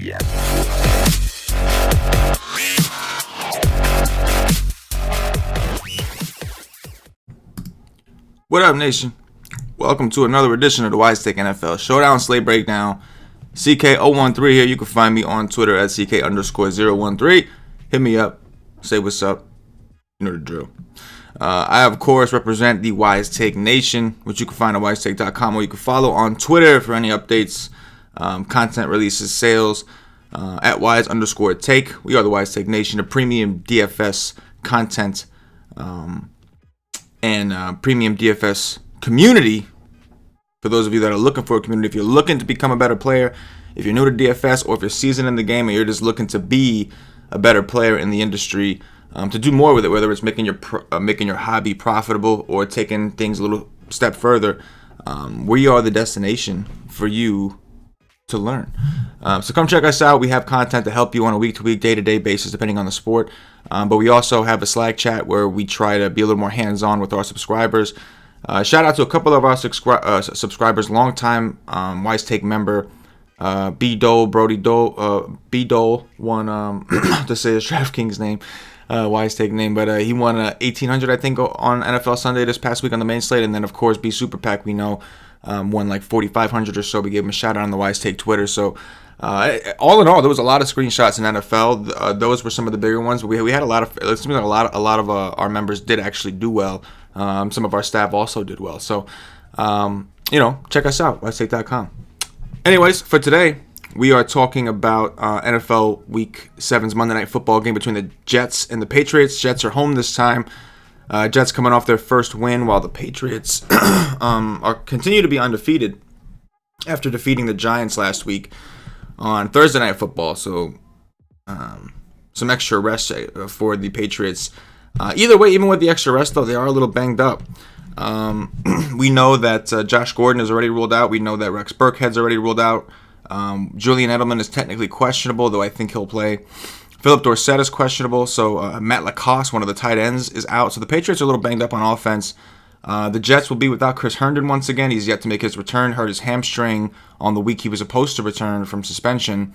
What up, nation? Welcome to another edition of the Thursday Night NFL Showdown Slate Breakdown. CK013 here. You can find me on Twitter at CK_013. Hit me up. Say what's up. You know the drill. I, of course, represent the Wise Take Nation, which you can find at wisetake.com, or you can follow on Twitter for any updates, content releases, sales, at Wise_Take. We are the Wise Take Nation, a premium DFS content and premium DFS community. For those of you that are looking for a community, if you're looking to become a better player, if you're new to DFS, or if you're seasoned in the game and you're just looking to be a better player in the industry, to do more with it, whether it's making your hobby profitable or taking things a little step further, we are the destination for you to learn. So come check us out. We have content to help you on a week-to-week, day-to-day basis, depending on the sport. But we also have a Slack chat where we try to be a little more hands-on with our subscribers. Shout out to a couple of our subscribers, longtime Wise Take member, B Dole, Brody Dole, B Dole won to say his DraftKings name, Wise Take name, but he won 1,800 I think on NFL Sunday this past week on the main slate, and then of course B Super Pack we know won like 4,500 or so. We gave him a shout out on the Wise Take Twitter. So all in all, there was a lot of screenshots in NFL. Those were some of the bigger ones, but we had a lot of. It seems like a lot of our members did actually do well. Some of our staff also did well. So check us out, wisetake.com. Anyways, for today, we are talking about NFL Week 7's Monday Night Football game between the Jets and the Patriots. Jets are home this time. Jets coming off their first win, while the Patriots continue to be undefeated after defeating the Giants last week on Thursday Night Football. So some extra rest for the Patriots. Either way, even with the extra rest, though, they are a little banged up. We know that Josh Gordon is already ruled out. We know that Rex Burkhead's already ruled out. Julian Edelman is technically questionable, though I think he'll play. Philip Dorsett is questionable, so Matt Lacoste, one of the tight ends, is out. So the Patriots are a little banged up on offense. The Jets will be without Chris Herndon once again. He's yet to make his return. Hurt his hamstring on the week he was supposed to return from suspension.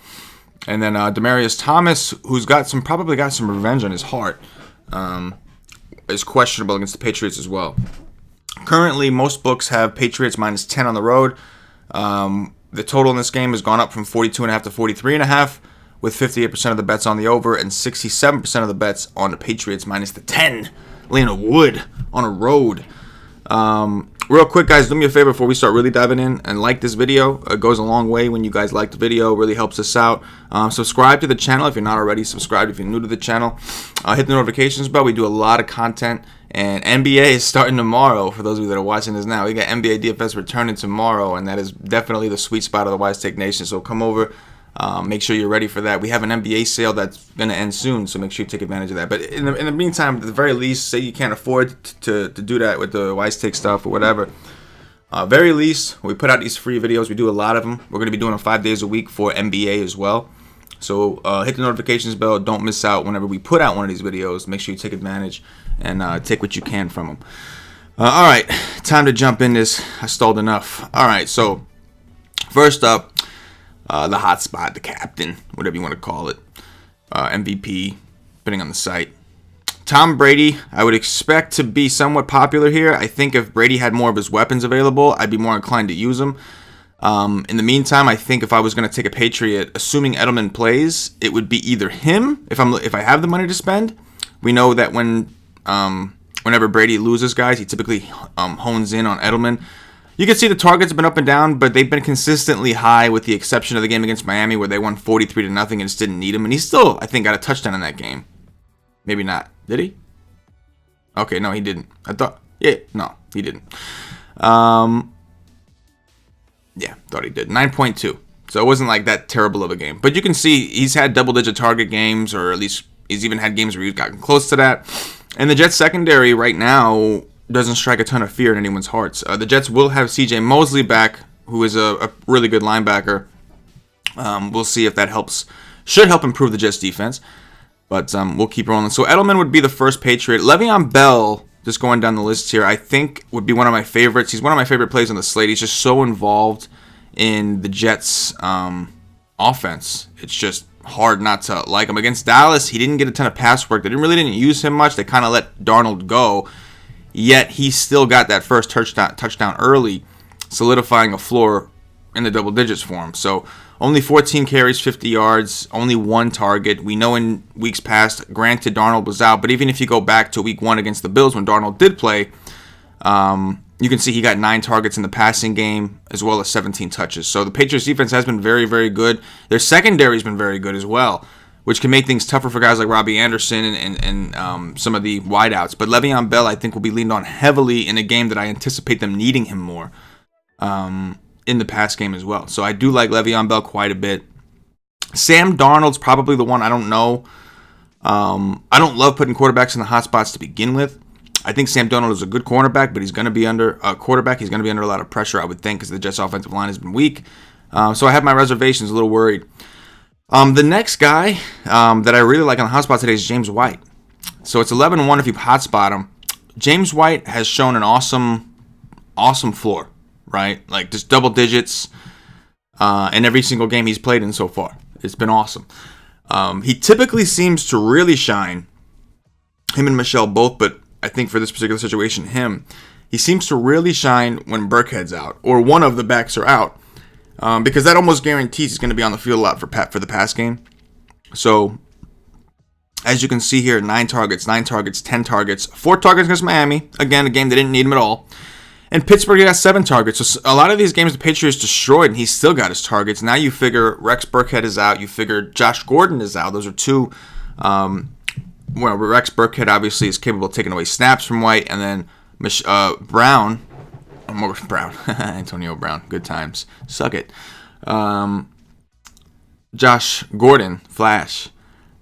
And then Demaryius Thomas, who's probably got some revenge on his heart, is questionable against the Patriots as well. Currently, most books have Patriots minus 10 on the road. The total in this game has gone up from 42.5 to 43.5, with 58% of the bets on the over and 67% of the bets on the Patriots minus the 10. Lena Wood on a road. Real quick, guys, do me a favor before we start really diving in and like this video. It goes a long way when you guys like the video. It really helps us out. Subscribe to the channel if you're not already subscribed. If you're new to the channel, hit the notifications bell. We do a lot of content, and NBA is starting tomorrow. For those of you that are watching this now, we got NBA DFS returning tomorrow, and that is definitely the sweet spot of the Wise Take Nation. So come over. Make sure you're ready for that. We have an NBA sale that's going to end soon, so make sure you take advantage of that. But in the meantime, at the very least, say you can't afford to do that with the Wise Take stuff or whatever. Very least, we put out these free videos. We do a lot of them. We're going to be doing them 5 days a week for NBA as well. So hit the notifications bell. Don't miss out whenever we put out one of these videos. Make sure you take advantage and take what you can from them. All right, time to jump in this. I stalled enough. All right, so first up, the hot spot, the captain, whatever you want to call it, MVP, depending on the site. Tom Brady, I would expect to be somewhat popular here. I think if Brady had more of his weapons available, I'd be more inclined to use them. In the meantime, I think if I was going to take a Patriot, assuming Edelman plays, it would be either him, if I have the money to spend. We know that whenever Brady loses guys, he typically hones in on Edelman. You can see the targets have been up and down, but they've been consistently high, with the exception of the game against Miami where they won 43-0 and just didn't need him. And he still, I think, got a touchdown in that game. Maybe not. Did he? Okay, no, he didn't. No, he didn't. Thought he did. 9.2. So it wasn't like that terrible of a game. But you can see he's had double-digit target games, or at least he's even had games where he's gotten close to that. And the Jets secondary right now doesn't strike a ton of fear in anyone's hearts. The Jets will have C.J. Mosley back, who is a really good linebacker. We'll see if that helps. Should help improve the Jets defense. But we'll keep rolling. So Edelman would be the first Patriot. Le'Veon Bell, just going down the list here, I think would be one of my favorites. He's one of my favorite plays on the slate. He's just so involved in the Jets' offense. It's just hard not to like him. Against Dallas, he didn't get a ton of pass work. They didn't use him much. They kind of let Darnold go. Yet he still got that first touchdown early, solidifying a floor in the double digits for him. So only 14 carries, 50 yards, only one target. We know in weeks past, granted Darnold was out, but even if you go back to week 1 against the Bills when Darnold did play, you can see he got 9 targets in the passing game as well as 17 touches. So the Patriots defense has been very, very good. Their secondary has been very good as well, which can make things tougher for guys like Robbie Anderson and some of the wideouts. But Le'Veon Bell, I think, will be leaned on heavily in a game that I anticipate them needing him more in the pass game as well. So I do like Le'Veon Bell quite a bit. Sam Darnold's probably the one I don't know. I don't love putting quarterbacks in the hot spots to begin with. I think Sam Darnold is a good cornerback, but he's going to be under a quarterback. He's going to be under a lot of pressure, I would think, because the Jets' offensive line has been weak. So I have my reservations, a little worried. The next guy that I really like on the hot spot today is James White. So it's 11-1 if you hot spot him. James White has shown an awesome floor, right? Like just double digits in every single game he's played in so far. It's been awesome. He typically seems to really shine, him and Michelle both, but I think for this particular situation, he seems to really shine when Burkhead's out or one of the backs are out. Because that almost guarantees he's going to be on the field a lot for the pass game. So, as you can see here, 9 targets, 10 targets, 4 targets against Miami. Again, a game they didn't need him at all. And Pittsburgh got 7 targets. So, a lot of these games the Patriots destroyed, and he still got his targets. Now you figure Rex Burkhead is out. You figure Josh Gordon is out. Those are 2. Rex Burkhead obviously is capable of taking away snaps from White. And then Antonio Brown, good times. Suck it. Josh Gordon, Flash.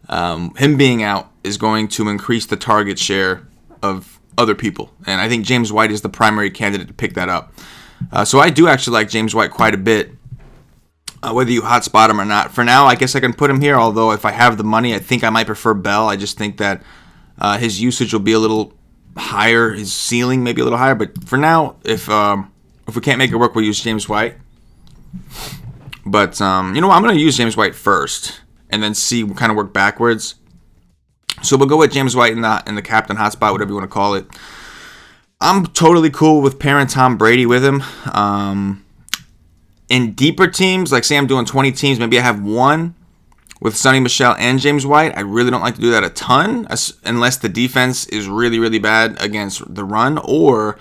Him being out is going to increase the target share of other people. And I think James White is the primary candidate to pick that up. So I do actually like James White quite a bit, whether you hotspot him or not. For now, I guess I can put him here, although if I have the money, I think I might prefer Bell. I just think that his usage will be a little higher, his ceiling maybe a little higher, but for now, if we can't make it work, we'll use James White. But I'm going to use James White first and then kind of work backwards. So we'll go with James White in the captain hotspot, whatever you want to call it. I'm totally cool with pairing Tom Brady with him. In deeper teams, like say I'm doing 20 teams, maybe I have one with Sonny Michel and James White. I really don't like to do that a ton unless the defense is really, really bad against the run, or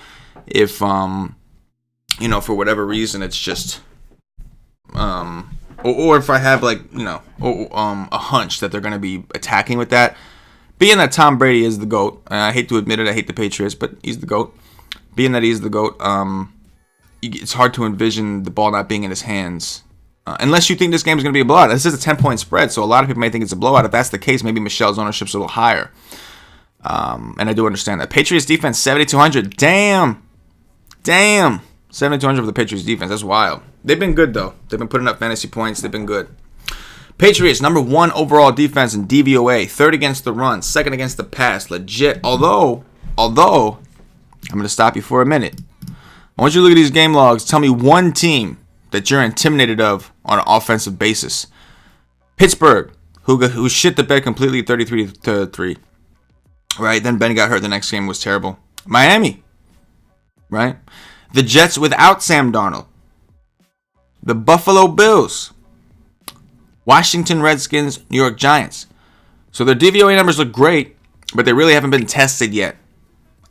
if, for whatever reason it's just, or if I have a hunch that they're going to be attacking with that. Being that Tom Brady is the GOAT, I hate to admit it, I hate the Patriots, but he's the GOAT. Being that he's the GOAT, it's hard to envision the ball not being in his hands. Unless you think this game is going to be a blowout. This is a 10-point spread, so a lot of people may think it's a blowout. If that's the case, maybe Michel's ownership's a little higher. And I do understand that. Patriots defense, 7,200. Damn. 7,200 for the Patriots defense. That's wild. They've been good, though. They've been putting up fantasy points. They've been good. Patriots, number 1 overall defense in DVOA. 3rd against the run. 2nd against the pass. Legit. Although, I'm going to stop you for a minute. I want you to look at these game logs. Tell me one team that you're intimidated of on an offensive basis. Pittsburgh, who shit the bed completely, 33-3. Right? Then Ben got hurt. The next game was terrible. Miami. Right? The Jets without Sam Darnold. The Buffalo Bills. Washington Redskins, New York Giants. So their DVOA numbers look great, but they really haven't been tested yet.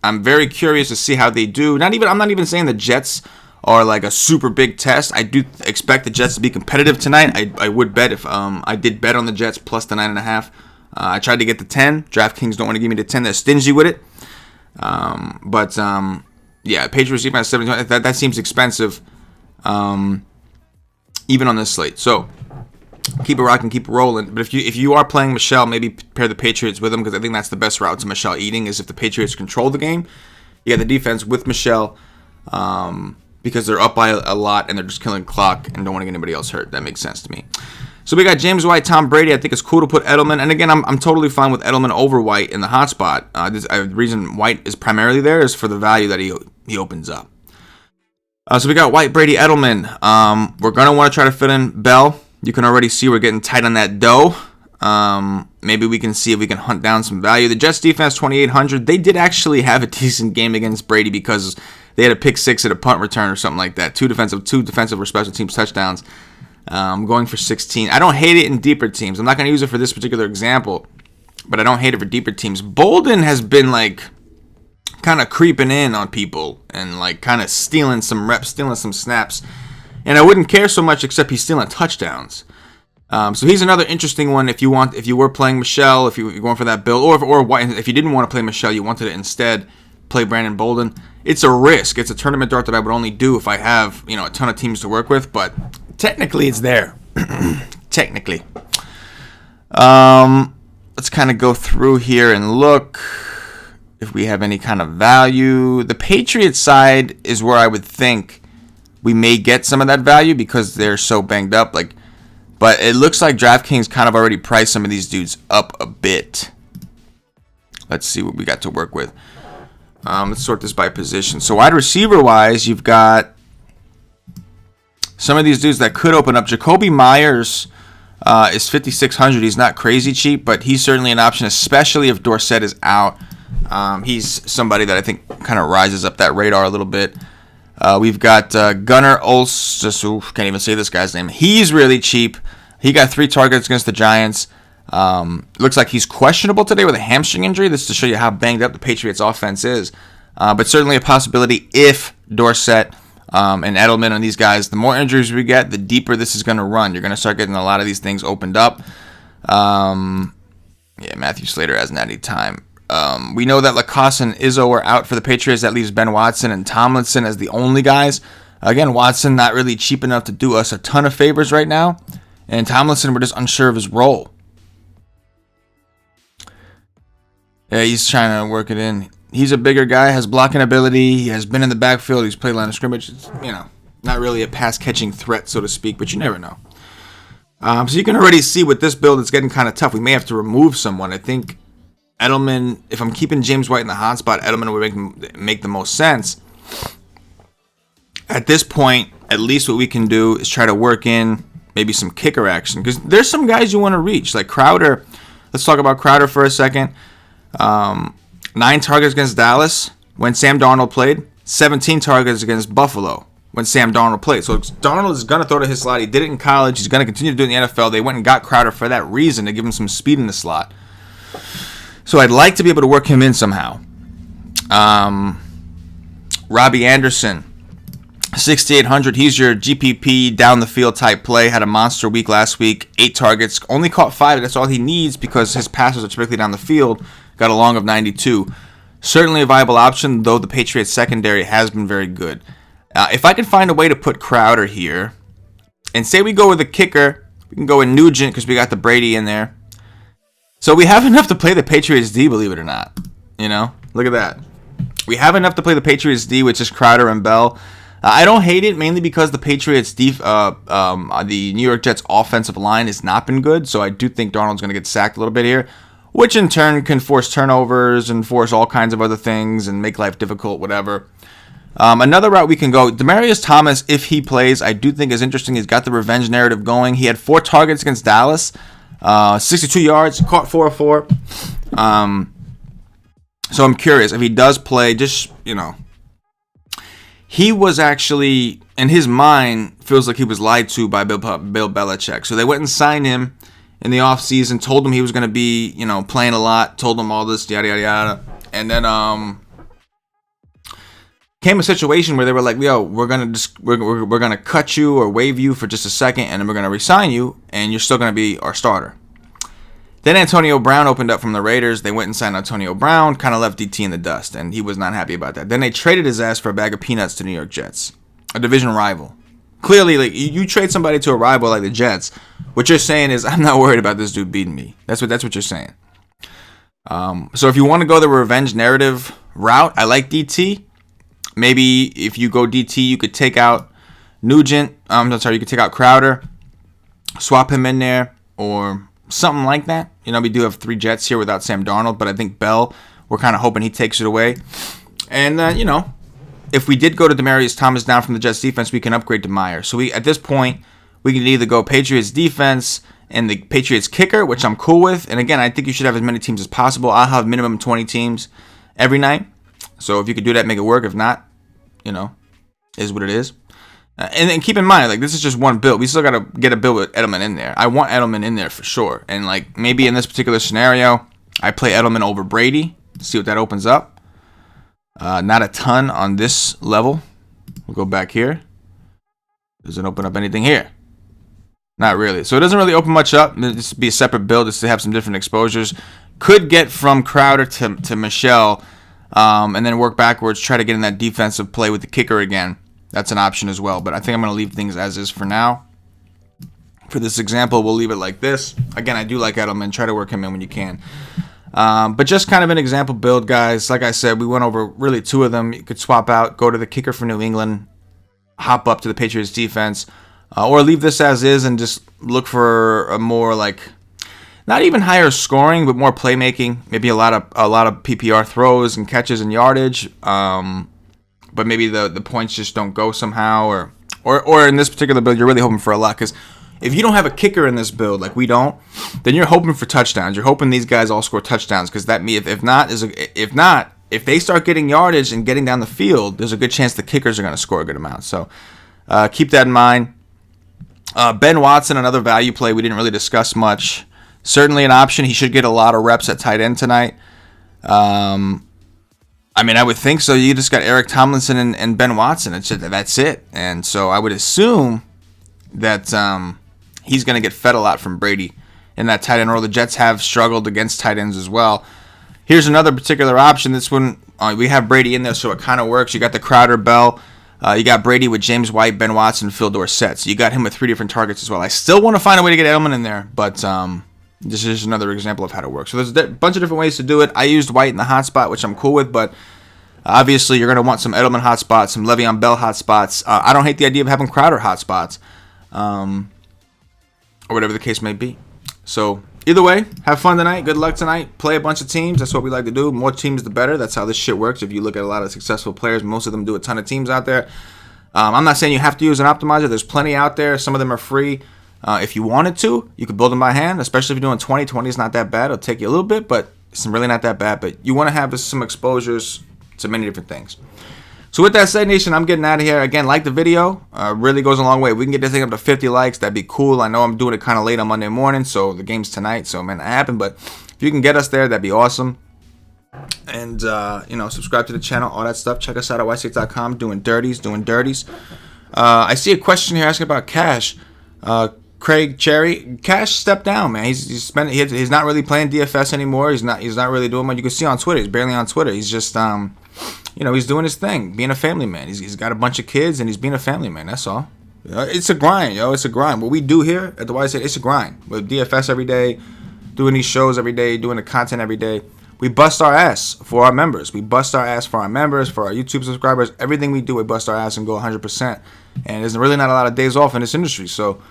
I'm very curious to see how they do. I'm not even saying the Jets are like a super big test. I do expect the Jets to be competitive tonight. I would bet if I did bet on the Jets plus the 9.5. I tried to get the 10. DraftKings don't want to give me the 10. They're stingy with it. Yeah, Patriots defense 70. That seems expensive, even on this slate. So keep it rocking, keep it rolling. But if you are playing Michel, maybe pair the Patriots with him, because I think that's the best route to Michel eating, is if the Patriots control the game. You got the defense with Michel, because they're up by a lot and they're just killing clock and don't want to get anybody else hurt. That makes sense to me. So we got James White, Tom Brady. I think it's cool to put Edelman. And again, I'm totally fine with Edelman over White in the hot spot. The reason White is primarily there is for the value that he opens up. So we got White, Brady, Edelman. We're going to want to try to fit in Bell. You can already see we're getting tight on that dough. Maybe we can see if we can hunt down some value. The Jets defense, 2,800. They did actually have a decent game against Brady because they had a pick six at a punt return or something like that. Two defensive or special teams touchdowns. Going for 16. I don't hate it in deeper teams. I'm not going to use it for this particular example, but I don't hate it for deeper teams. Bolden has been like kind of creeping in on people and like kind of stealing some reps, stealing some snaps. And I wouldn't care so much except he's stealing touchdowns. So he's another interesting one if you were playing Michelle, if you're going for that build, or if you didn't want to play Michelle, you wanted to instead play Brandon Bolden. It's a risk. It's a tournament dart that I would only do if I have, a ton of teams to work with, but technically it's there. Technically. Let's kind of go through here and look if we have any kind of value. The Patriots side is where I would think we may get some of that value because they're so banged up. But it looks like DraftKings kind of already priced some of these dudes up a bit. Let's see what we got to work with. Let's sort this by position. So wide receiver wise, you've got some of these dudes that could open up. Jacoby Myers is 5,600. He's not crazy cheap, but he's certainly an option, especially if Dorsett is out. He's somebody that I think kind of rises up that radar a little bit. We've got Gunnar Olszewski. Can't even say this guy's name. He's really cheap. He got 3 targets against the Giants. Looks like he's questionable today with a hamstring injury. This is to show you how banged up the Patriots offense is. But certainly a possibility if Dorsett and Edelman and these guys, the more injuries we get, the deeper this is going to run. You're going to start getting a lot of these things opened up. Matthew Slater hasn't had any time. We know that Lacoste and Izzo are out for the Patriots. That leaves Ben Watson and Tomlinson as the only guys. Again, Watson not really cheap enough to do us a ton of favors right now. And Tomlinson, we're just unsure of his role. Yeah, he's trying to work it in. He's a bigger guy, has blocking ability. He has been in the backfield. He's played line of scrimmage. It's, not really a pass-catching threat, so to speak, but you never know. So you can already see with this build, it's getting kind of tough. We may have to remove someone. I think Edelman, if I'm keeping James White in the hot spot, Edelman would make the most sense. At this point, at least what we can do is try to work in maybe some kicker action. Because there's some guys you want to reach. Like Crowder. Let's talk about Crowder for a second. 9 targets against Dallas when Sam Darnold played. 17 targets against Buffalo when Sam Darnold played. So Darnold is going to throw to his slot. He did it in college. He's going to continue to do it in the NFL. They went and got Crowder for that reason, to give him some speed in the slot. So I'd like to be able to work him in somehow. Robbie Anderson, 6,800. He's your GPP down the field type play. Had a monster week last week. 8 targets. Only caught 5. That's all he needs because his passes are typically down the field. Got a long of 92. Certainly a viable option, though the Patriots secondary has been very good. If I can find a way to put Crowder here, and say we go with a kicker, we can go with Nugent because we got the Brady in there. So we have enough to play the Patriots D, believe it or not. Look at that. We have enough to play the Patriots D with just Crowder and Bell. I don't hate it, mainly because the Patriots the New York Jets offensive line has not been good. So I do think Darnold's going to get sacked a little bit here, which in turn can force turnovers and force all kinds of other things and make life difficult, whatever. Another route we can go, Demaryius Thomas, if he plays, I do think is interesting. He's got the revenge narrative going. He had 4 targets against Dallas. 62 yards, caught 4 of 4. So I'm curious if he does play. He was actually, in his mind, feels like he was lied to by Bill Belichick. So they went and signed him in the offseason, told him he was going to be, playing a lot, told him all this, yada, yada, yada. And then came a situation where they were like, yo, we're gonna cut you or waive you for just a second, and then we're gonna re-sign you, and you're still gonna be our starter. Then Antonio Brown opened up from the Raiders. They went and signed Antonio Brown, kind of left DT in the dust, and he was not happy about that. Then they traded his ass for a bag of peanuts to New York Jets, a division rival. Clearly, like, you trade somebody to a rival like the Jets, what you're saying is, I'm not worried about this dude beating me. That's what you're saying. So if you want to go the revenge narrative route, I like DT. Maybe if you go DT, you could take out Nugent. You could take out Crowder, swap him in there, or something like that. We do have 3 Jets here without Sam Darnold, but I think Bell, we're kind of hoping he takes it away. And, if we did go to Demaryius Thomas down from the Jets defense, we can upgrade to Myers. So at this point, We can either go Patriots defense and the Patriots kicker, which I'm cool with. And again, I think you should have as many teams as possible. I'll have minimum 20 teams every night. So if you could do that, make it work. If not, is what it is. And then keep in mind, like, this is just one build. We still got to get a build with Edelman in there. I want Edelman in there for sure. And, like, maybe in this particular scenario, I play Edelman over Brady. See what that opens up. Not a ton on this level. We'll go back here. Doesn't open up anything here. Not really. So it doesn't really open much up. This would be a separate build just to have some different exposures. Could get from Crowder to Michelle, and then work backwards, try to get in that defensive play with the kicker again. That's an option as well. But I think I'm going to leave things as is for now. For this example, we'll leave it like this. Again, I do like Edelman. Try to work him in when you can. But just kind of an example build, guys. Like I said, we went over really two of them. You could swap out, go to the kicker for New England, hop up to the Patriots defense, or leave this as is and just look for a more, like, not even higher scoring, but more playmaking. Maybe a lot of PPR throws and catches and yardage. But maybe the points just don't go somehow, or in this particular build, you're really hoping for a lot. Because if you don't have a kicker in this build, like we don't, then you're hoping for touchdowns. You're hoping these guys all score touchdowns. Because if they start getting yardage and getting down the field, there's a good chance the kickers are going to score a good amount. So keep that in mind. Ben Watson, another value play we didn't really discuss much. Certainly an option. He should get a lot of reps at tight end tonight. I would think so. You just got Eric Tomlinson and Ben Watson. That's it. And so I would assume that he's going to get fed a lot from Brady in that tight end role. The Jets have struggled against tight ends as well. Here's another particular option. This one, we have Brady in there, so it kind of works. You got the Crowder Bell. You got Brady with James White, Ben Watson, Phil Dorsett. So you got him with 3 different targets as well. I still want to find a way to get Edelman in there, but this is just another example of how to work. So there's a bunch of different ways to do it. I used White in the hot spot, which I'm cool with, but obviously you're going to want some Edelman hot spots, some Le'Veon Bell hot spots. I don't hate the idea of having Crowder hot spots, or whatever the case may be. So either way, have fun tonight. Good luck tonight. Play a bunch of teams. That's what we like to do. More teams, the better. That's how this shit works. If you look at a lot of successful players, most of them do a ton of teams out there. I'm not saying you have to use an optimizer. There's plenty out there. Some of them are free. If you wanted to, you could build them by hand, especially if you're doing 20. 20 is not that bad. It'll take you a little bit, but it's really not that bad. But you want to have some exposures to many different things. So with that said, Nation, I'm getting out of here. Again, like the video. Really goes a long way. If we can get this thing up to 50 likes, that'd be cool. I know I'm doing it kind of late on Monday morning, so the game's tonight, so it may not happen. But if you can get us there, that'd be awesome. And, subscribe to the channel, all that stuff. Check us out at wisec.com, doing dirties. I see a question here asking about Cash. Craig Cherry, Cash stepped down, man. He's not really playing DFS anymore. He's not really doing what you can see on Twitter. He's barely on Twitter. He's just he's doing his thing, being a family man. He's got a bunch of kids and he's being a family man. That's all. It's a grind, yo. It's a grind. What we do here at the YSA, it's a grind. With DFS every day, doing these shows every day, doing the content every day. We bust our ass for our members. We bust our ass for our members, for our YouTube subscribers. Everything we do, we bust our ass and go 100%. And there's really not a lot of days off in this industry. So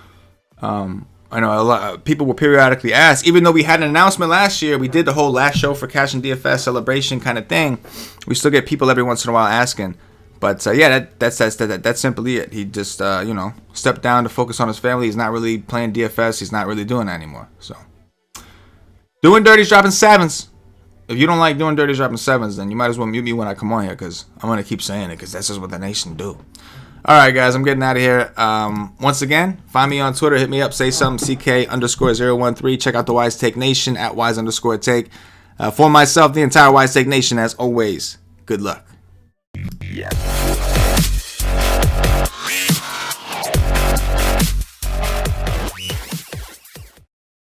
I know a lot of people will periodically ask, even though we had an announcement last year, we did the whole last show for Cash and DFS celebration kind of thing. We still get people every once in a while asking. But that's simply it. He just stepped down to focus on his family. He's not really playing DFS. He's not really doing that anymore. So doing dirties, dropping sevens. If you don't like doing dirties, dropping sevens, then you might as well mute me when I come on here, because I'm going to keep saying it, because that's just what the nation do. All right, guys, I'm getting out of here. Once again, find me on Twitter. Hit me up. Say something. CK_013. Check out the Wise Take Nation at Wise_Take. For myself, the entire Wise Take Nation, as always, good luck. Yes.